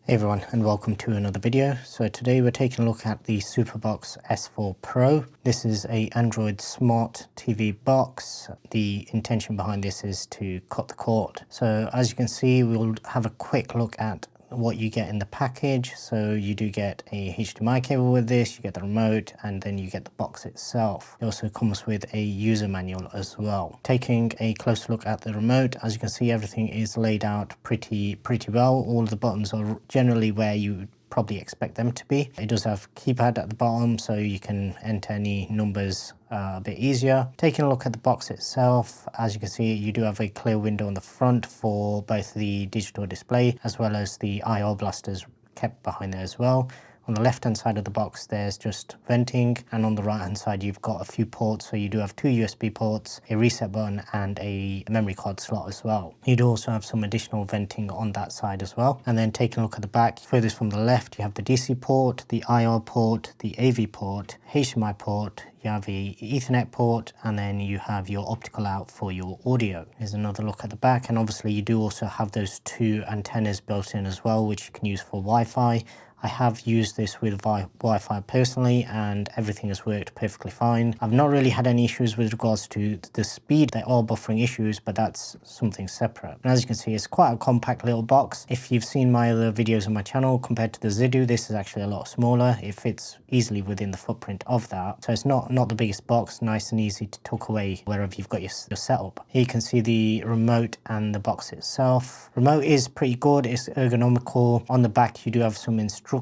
Hey everyone, and welcome to another video. So today we're taking a look at the SuperBox S5 Pro. This is a Android smart TV box. The intention behind this is to cut the cord. So as you can see, we'll have a quick look at what you get in the package. So you do get a HDMI cable with this, you get the remote, and then you get the box itself. It also comes with a user manual as well. Taking a closer look at the remote, as you can see, everything is laid out pretty well. All of the buttons are generally where you probably expect them to be. It does have keypad at the bottom, so you can enter any numbers a bit easier. Taking a look at the box itself, as you can see, you do have a clear window on the front for both the digital display as well as the IR blasters kept behind there as well. On the left hand side of the box there's just venting, and on the right hand side you've got a few ports. So you do have two USB ports, a reset button and a memory card slot as well. You do also have some additional venting on that side as well. And then taking a look at the back, furthest from the left, you have the DC port, the IR port, the AV port, HDMI port, you have a Ethernet port, and then you have your optical out for your audio. Here's another look at the back, and obviously you do also have those two antennas built in as well, which you can use for Wi-Fi. I have used this with Wi-Fi personally and everything has worked perfectly fine. I've not really had any issues with regards to the speed. There are buffering issues, but that's something separate. And as you can see, it's quite a compact little box. If you've seen my other videos on my channel compared to the Zidu, this is actually a lot smaller. It fits easily within the footprint of that. So it's not the biggest box, nice and easy to tuck away wherever you've got your setup. Here you can see the remote and the box itself. Remote is pretty good, it's ergonomical. On the back you do have some instructions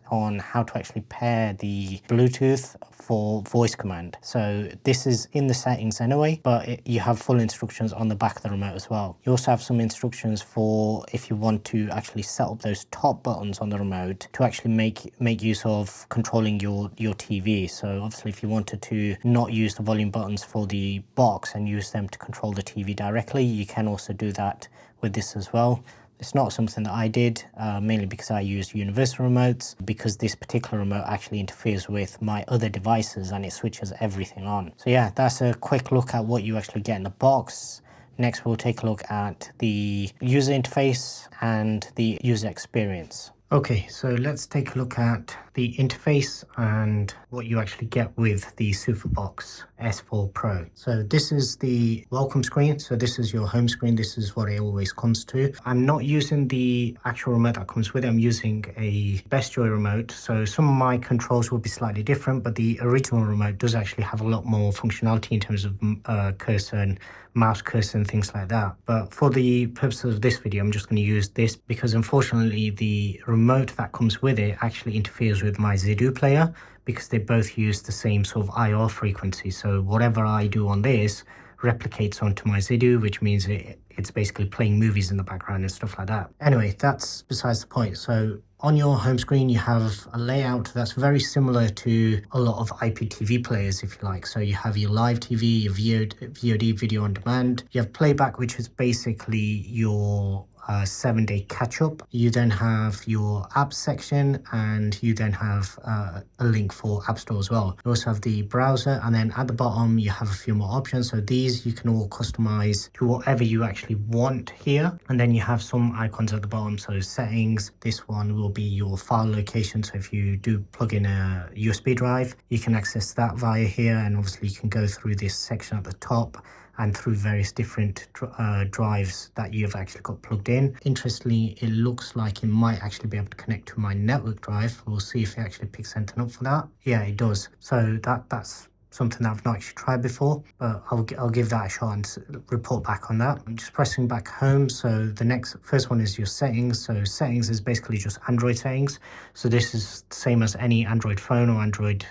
on how to actually pair the Bluetooth for voice command. So this is in the settings anyway, but you have full instructions on the back of the remote as well. You also have some instructions for if you want to actually set up those top buttons on the remote to actually make use of controlling your TV. So obviously if you wanted to not use the volume buttons for the box and use them to control the TV directly, you can also do that with this as well. It's not something that I did, mainly because I use universal remotes, because this particular remote actually interferes with my other devices and it switches everything on. So yeah, that's a quick look at what you actually get in the box. Next, we'll take a look at the user interface and the user experience. Okay, so let's take a look at the interface and what you actually get with the SuperBox S5 Pro. So this is the welcome screen. So this is your home screen. This is what it always comes to. I'm not using the actual remote that comes with it. I'm using a Best Joy remote. So some of my controls will be slightly different, but the original remote does actually have a lot more functionality in terms of cursor and mouse cursor and things like that. But for the purposes of this video, I'm just going to use this because unfortunately the remote that comes with it actually interferes with my Zidu player, because they both use the same sort of IR frequency. So whatever I do on this replicates onto my Zidu, which means it's basically playing movies in the background and stuff like that. Anyway, that's besides the point. So on your home screen, you have a layout that's very similar to a lot of IPTV players, if you like. So you have your live TV, your VOD, video on demand. You have playback, which is basically your 7-day catch-up. You then have your apps section, and you then have a link for App Store as well. You also have the browser, and then at the bottom you have a few more options. So these you can all customize to whatever you actually want here. And then you have some icons at the bottom. So settings, this one will be your file location. So if you do plug in a USB drive, you can access that via here, and obviously you can go through this section at the top and through various different drives that you've actually got plugged in. Interestingly, it looks like it might actually be able to connect to my network drive. We'll see if it actually picks anything up for that. Yeah, it does. So that's something that I've not actually tried before, but I'll give that a shot and report back on that. I'm just pressing back home. So the first one is your settings. So settings is basically just Android settings. So this is the same as any Android phone or Android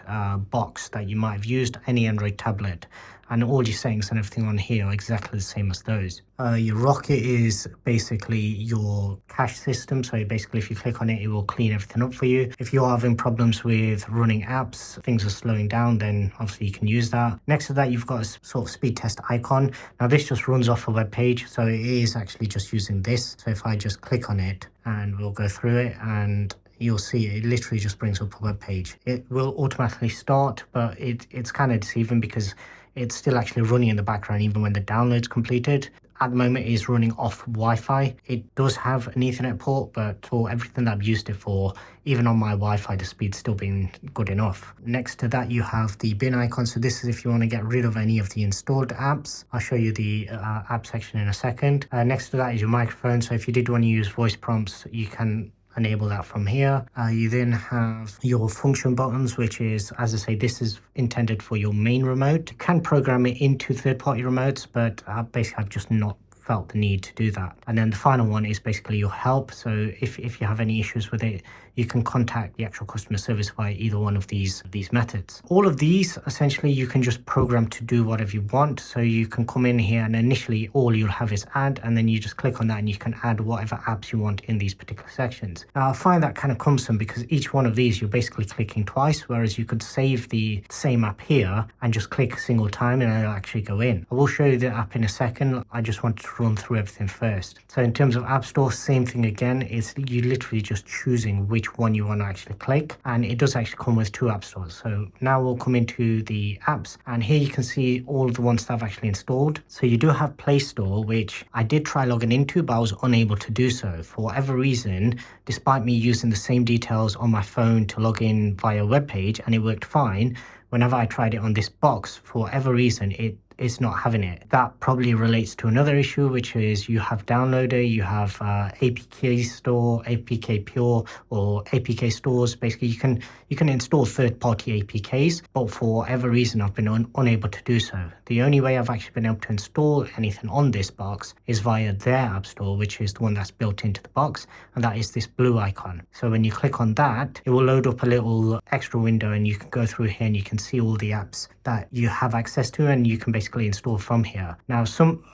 box that you might have used, any Android tablet. And all your settings and everything on here are exactly the same as those. Your Rocket is basically your cache system. So basically if you click on it, it will clean everything up for you. If you're having problems with running apps, things are slowing down, then obviously you can use that. Next to that, you've got a sort of speed test icon. Now this just runs off a web page. So it is actually just using this. So if I just click on it and we'll go through it, and you'll see it literally just brings up a web page. It will automatically start, but it's kind of deceiving because it's still actually running in the background even when the download's completed. at the moment is running off Wi-Fi. It does have an Ethernet port, but for everything that I've used it for, even on my Wi-Fi, the speed's still been good enough. Next to that, you have the bin icon. So this is if you want to get rid of any of the installed apps. I'll show you the app section in a second. Next to that is your microphone. So if you did want to use voice prompts, you can enable that from here. You then have your function buttons, which is, as I say, this is intended for your main remote. You can program it into third-party remotes, but basically I've just not felt the need to do that. And then the final one is basically your help. So if you have any issues with it, you can contact the actual customer service via either one of these methods. All of these, essentially, you can just program to do whatever you want. So you can come in here and initially all you'll have is add, and then you just click on that and you can add whatever apps you want in these particular sections. Now, I find that kind of cumbersome because each one of these, you're basically clicking twice, whereas you could save the same app here and just click a single time and it'll actually go in. I will show you the app in a second. I just wanted to run through everything first. So in terms of App Store, same thing again. It's you literally just choosing which one you want to actually click, and it does actually come with 2 app stores. So now we'll come into the apps, and here you can see all of the ones that I've actually installed. So you do have Play Store, which I did try logging into, but I was unable to do so for whatever reason, despite me using the same details on my phone to log in via web page, and it worked fine. Whenever I tried it on this box, for whatever reason, it's not having it. That probably relates to another issue, which is you have Downloader, you have APK Store, APK Pure, or APK stores. Basically, you can install third-party APKs, but for whatever reason, I've been unable to do so. The only way I've actually been able to install anything on this box is via their App Store, which is the one that's built into the box, and that is this blue icon. So when you click on that, it will load up a little extra window, and you can go through here and you can see all the apps that you have access to, and you can basically install from here. Now,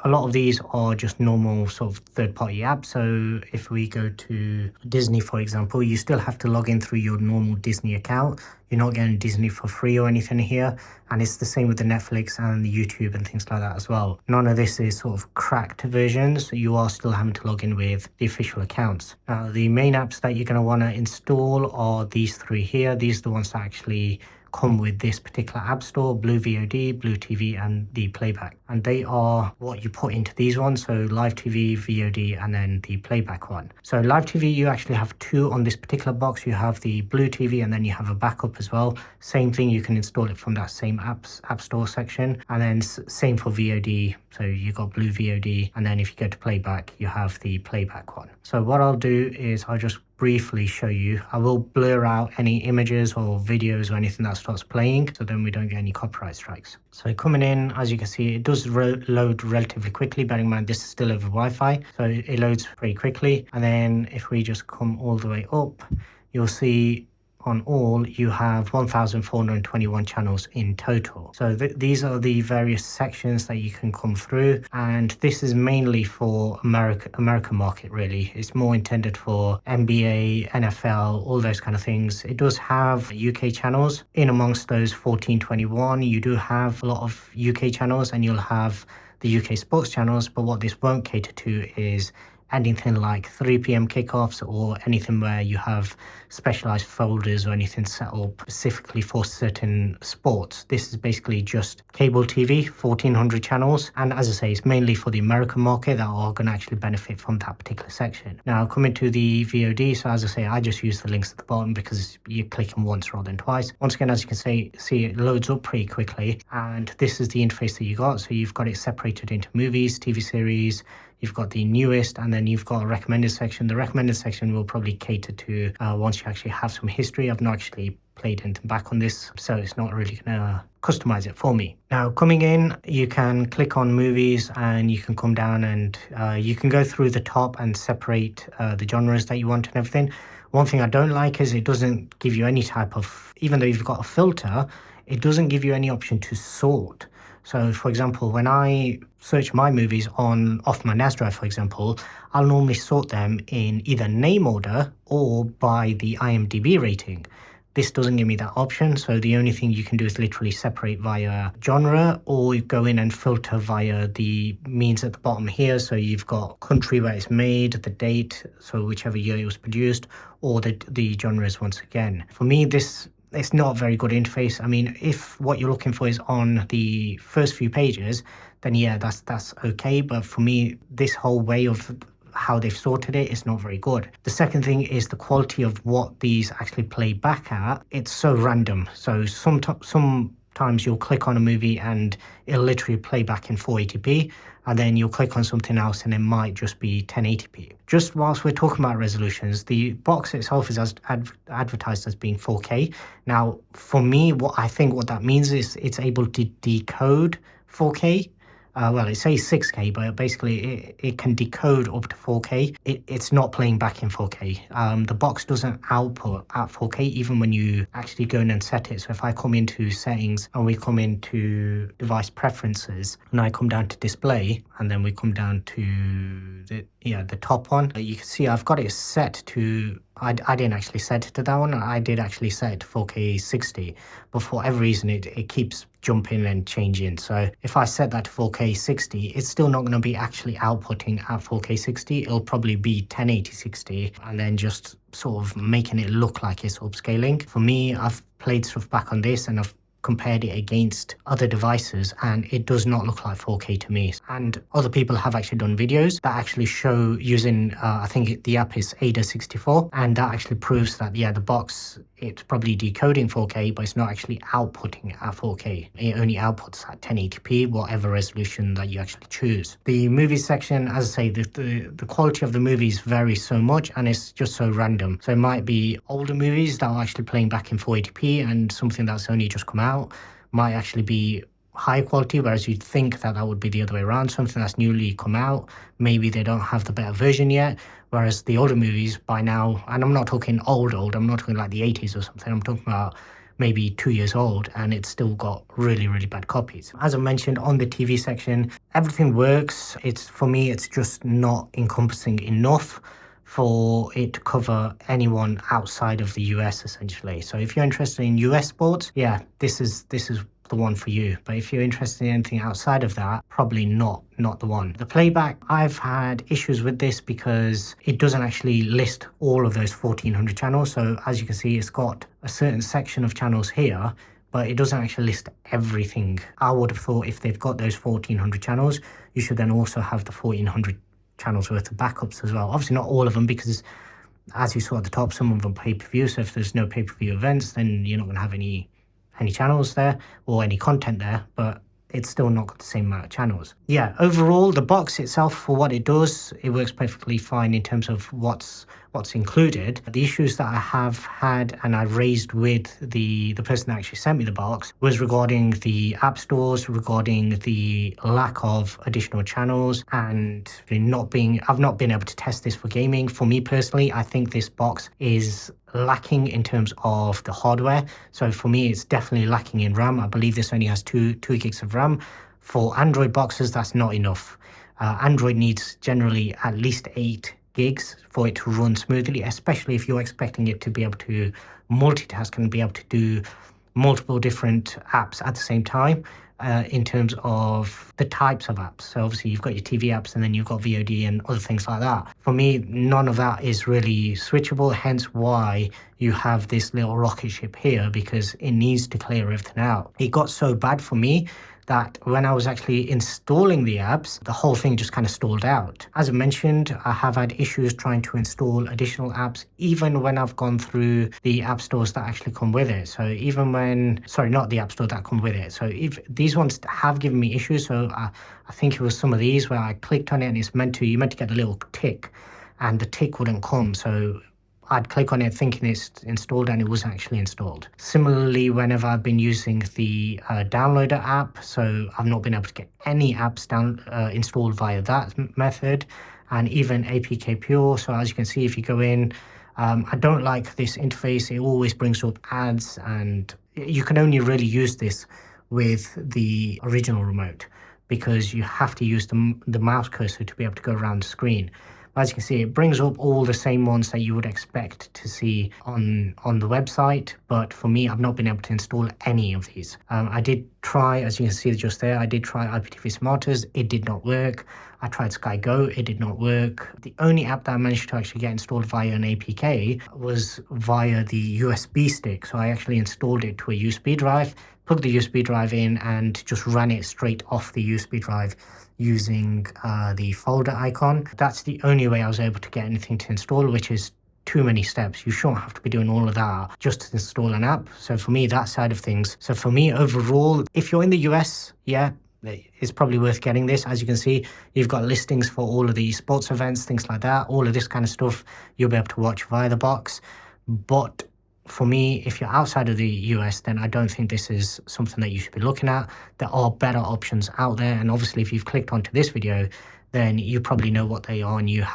a lot of these are just normal sort of third-party apps. So if we go to Disney, for example, you still have to log in through your normal Disney account. You're not getting Disney for free or anything here. And it's the same with the Netflix and the YouTube and things like that as well. None of this is sort of cracked versions. You are still having to log in with the official accounts. Now, the main apps that you're going to want to install are these 3 here. These are the ones that actually come with this particular app store: Blue VOD, Blue TV, and the playback. And they are what you put into these ones. So Live TV, VOD, and then the playback one. So Live TV, you actually have 2 on this particular box. You have the Blue TV, and then you have a backup as well. Same thing, you can install it from that same app store section. And then same for VOD. So you got Blue VOD, and then if you go to playback, you have the playback one. So what I'll do is I'll just briefly show you. I will blur out any images or videos or anything that starts playing, so then we don't get any copyright strikes. So coming in, as you can see, it does load relatively quickly. Bearing in mind this is still over Wi-Fi, so it loads pretty quickly. And then if we just come all the way up, you'll see on all you have 1,421 channels in total. So these are the various sections that you can come through, and this is mainly for American market. Really, it's more intended for NBA, NFL, all those kind of things. It does have UK channels in amongst those 1421. You do have a lot of UK channels, and you'll have the UK sports channels, but what this won't cater to is anything like 3 p.m. kickoffs or anything where you have specialized folders or anything set up specifically for certain sports. This is basically just cable TV, 1,400 channels. And as I say, it's mainly for the American market that are going to actually benefit from that particular section. Now, coming to the VOD, so as I say, I just use the links at the bottom because you're clicking once rather than twice. Once again, as you can see, it loads up pretty quickly. And this is the interface that you got. So you've got it separated into movies, TV series, you've got the newest, and then you've got a recommended section. The recommended section will probably cater to once you actually have some history. I've not actually played anything back on this, so it's not really going to customize it for me. Now, coming in, you can click on movies, and you can come down and you can go through the top and separate the genres that you want and everything. One thing I don't like is it doesn't give you any type of, even though you've got a filter, it doesn't give you any option to sort. So, for example, when I search my movies off my NAS drive, for example, I'll normally sort them in either name order or by the IMDb rating. This doesn't give me that option, so the only thing you can do is literally separate via genre, or you go in and filter via the means at the bottom here. So you've got country where it's made, the date, so whichever year it was produced, or the genres once again. For me, this it's not a very good interface. I mean, if what you're looking for is on the first few pages, then yeah, that's okay. But for me, this whole way of how they've sorted it is not very good. The second thing is the quality of what these actually play back at. It's so random. So sometimes you'll click on a movie and it'll literally play back in 480p, and then you'll click on something else and it might just be 1080p. Just whilst we're talking about resolutions, the box itself is advertised as being 4K. Now, for me, what that means is it's able to decode 4K. Well, it says 6K, but basically it can decode up to 4K. It's not playing back in 4K. The box doesn't output at 4K even when you actually go in and set it. So if I come into settings and we come into device preferences and I come down to display and then we come down to the top one, you can see I've got it set to, I didn't actually set it to that one. I did actually set it to 4K 60, but for whatever reason it keeps jumping and changing. So if I set that to 4K 60, it's still not going to be actually outputting at 4K 60. It'll probably be 1080 60 and then just sort of making it look like it's upscaling. For me, I've played stuff back on this and I've compared it against other devices and it does not look like 4K to me. And other people have actually done videos that actually show using I think the app is Ada64, and that actually proves that the box, it's probably decoding 4K, but it's not actually outputting at 4K. It only outputs at 1080p, whatever resolution that you actually choose. The movies section, as I say, the quality of the movies varies so much and it's just so random. So it might be older movies that are actually playing back in 480p, and something that's only just come out might actually be high quality, whereas you'd think that would be the other way around. Something that's newly come out, maybe they don't have the better version yet, whereas the older movies by now, and I'm not talking old, I'm not talking like the 80s or something, I'm talking about maybe 2 years old, and it's still got really, really bad copies. As I mentioned, on the TV section, everything works. For me, it's just not encompassing enough for it to cover anyone outside of the US, essentially. So if you're interested in US sports, yeah, this is the one for you. But if you're interested in anything outside of that, probably not the one. The playback, I've had issues with this because it doesn't actually list all of those 1400 channels. So as you can see, it's got a certain section of channels here, but it doesn't actually list everything. I would have thought if they've got those 1400 channels, you should then also have the 1400 channels worth of backups as well. Obviously not all of them, because as you saw at the top, some of them pay-per-view. So if there's no pay-per-view events, then you're not going to have any channels there or any content there, but it's still not got the same amount of channels. Yeah, overall, the box itself, for what it does, it works perfectly fine in terms of what's included. The issues that I have had and I raised with the person that actually sent me the box was regarding the app stores, regarding the lack of additional channels, and I've not been able to test this for gaming. For me personally, I think this box is lacking in terms of the hardware. So for me, it's definitely lacking in RAM. I believe this only has 2 gigs of RAM. For Android boxes, that's not enough. Android needs generally at least 8 gigs for it to run smoothly, especially if you're expecting it to be able to multitask and be able to do multiple different apps at the same time. In terms of the types of apps. So obviously you've got your TV apps and then you've got VOD and other things like that. For me, none of that is really switchable, hence why you have this little rocket ship here, because it needs to clear everything out. It got so bad for me that when I was actually installing the apps, the whole thing just kind of stalled out. As I mentioned, I have had issues trying to install additional apps, even when I've gone through the app stores that actually come with it. So even when, sorry, not the app store that come with it. So if these ones have given me issues, so I think it was some of these where I clicked on it and you're meant to get a little tick and the tick wouldn't come. So I'd click on it thinking it's installed and it wasn't actually installed. Similarly, whenever I've been using the downloader app, so I've not been able to get any apps installed via that method, and even APK Pure. So as you can see, if you go in, I don't like this interface. It always brings up ads, and you can only really use this with the original remote because you have to use the mouse cursor to be able to go around the screen. As you can see, it brings up all the same ones that you would expect to see on the website, but for me, I've not been able to install any of these. I did try, as you can see just there, I did try IPTV Smarters. It did not work. I tried Sky Go, it did not work. The only app that I managed to actually get installed via an APK was via the USB stick. So I actually installed it to a USB drive, plugged the USB drive in, and just ran it straight off the USB drive using the folder icon. That's the only way I was able to get anything to install, which is too many steps. You shouldn't have to be doing all of that just to install an app. So for me, that side of things. So for me, overall, if you're in the US, yeah, it's probably worth getting this. As you can see, you've got listings for all of the sports events, things like that. All of this kind of stuff you'll be able to watch via the box. But for me, if you're outside of the US, then I don't think this is something that you should be looking at. There are better options out there. And obviously, if you've clicked onto this video, then you probably know what they are and you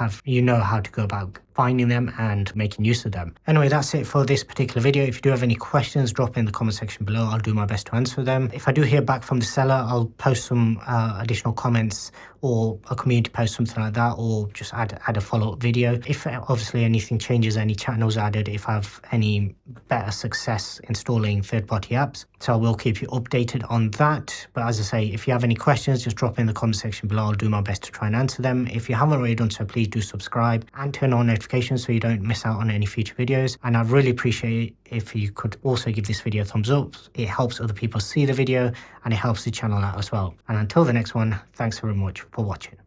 know how to go about finding them and making use of them. Anyway, that's it for this particular video. If you do have any questions, drop in the comment section below. I'll do my best to answer them. If I do hear back from the seller, I'll post some additional comments or a community post, something like that, or just add a follow-up video. If obviously anything changes, any channels added, if I have any better success installing third-party apps. So I will keep you updated on that. But as I say, if you have any questions, just drop in the comment section below. I'll do my best to try and answer them. If you haven't already done so, please do subscribe and turn on notifications so you don't miss out on any future videos. And I'd really appreciate if you could also give this video a thumbs up. It helps other people see the video and it helps the channel out as well. And until the next one, thanks very much for watching.